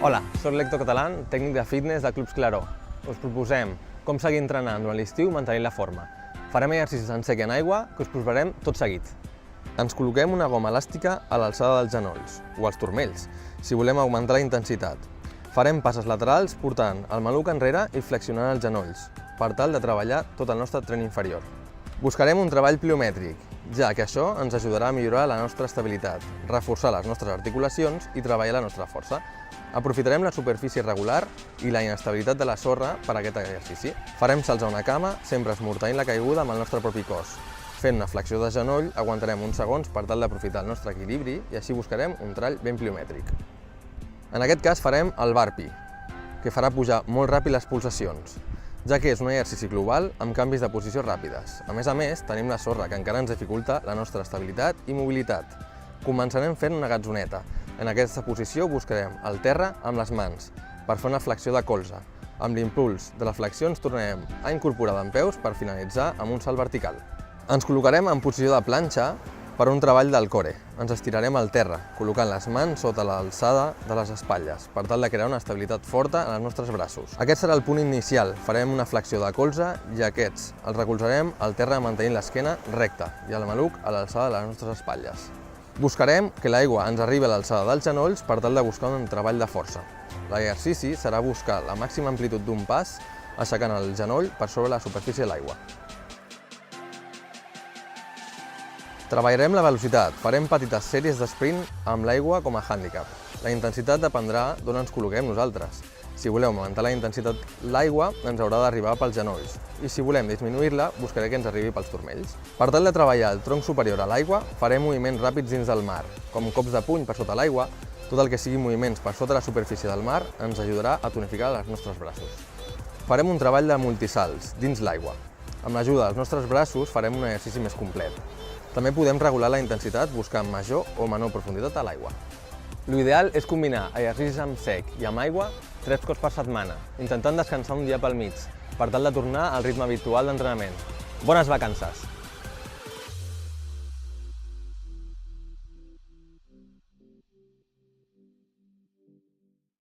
Hola, soc l'Héctor Catalán, tècnic de fitness de Clubs Claró. Us proposem com seguir entrenant durant l'estiu mantenint la forma. Farem exercicis en sec i en aigua que us proposarem tot seguit. Ens col·loquem una goma elàstica a l'alçada dels genolls o als turmells, si volem augmentar la intensitat. Farem passes laterals portant el maluc enrere i flexionant els genolls, per tal de treballar tot el nostre tren inferior. Buscarem un treball pliomètric, ja que això ens ajudarà a millorar la nostra estabilitat, reforçar les nostres articulacions i treballar la nostra força. Aprofitarem la superfície irregular i la inestabilitat de la sorra per a aquest exercici. Farem salts a una cama, sempre esmorteint la caiguda amb el nostre propi cos. Fent una flexió de genoll, aguantarem uns segons per tal d'aprofitar el nostre equilibri i així buscarem un trall ben pliomètric. En aquest cas farem el burpee, que farà pujar molt ràpid les pulsacions, ja que és un exercici global amb canvis de posició ràpides. A més, tenim la sorra que encara ens dificulta la nostra estabilitat i mobilitat. Començarem fent una gatzoneta. En aquesta posició buscarem el terra amb les mans per fer una flexió de colze. Amb l'impuls de la flexió ens tornarem a incorporar dempeus per finalitzar amb un salt vertical. Ens col·locarem en posició de planxa per un treball del core. Ens estirarem al terra, col·locant les mans sota l'alçada de les espatlles, per tal de crear una estabilitat forta en els nostres braços. Aquest serà el punt inicial. Farem una flexió de colze i aquests els recolzarem al terra mantenint l'esquena recta i el maluc a l'alçada de les nostres espatlles. Buscarem que l'aigua ens arribi a l'alçada dels genolls per tal de buscar un treball de força. L'exercici serà buscar la màxima amplitud d'un pas aixecant el genoll per sobre la superfície de l'aigua. Treballarem la velocitat, farem petites sèries d'esprint amb l'aigua com a hàndicap. La intensitat dependrà d'on ens col·loquem nosaltres. Si volem augmentar la intensitat, l'aigua ens haurà d'arribar pels genolls i si volem disminuir-la, buscaré que ens arribi pels turmells. Per tal de treballar el tronc superior a l'aigua, farem moviments ràpids dins del mar, com cops de puny per sota l'aigua. Tot el que sigui moviments per sota la superfície del mar ens ajudarà a tonificar els nostres braços. Farem un treball de multisalts dins l'aigua. Amb l'ajuda dels nostres braços farem un exercici més complet. També podem regular la intensitat buscant major o menor profunditat a l'aigua. L'ideal és combinar exercicis amb sec i amb aigua 3 cops per setmana, intentant descansar un dia pel mig, per tal de tornar al ritme habitual d'entrenament. Bones vacances!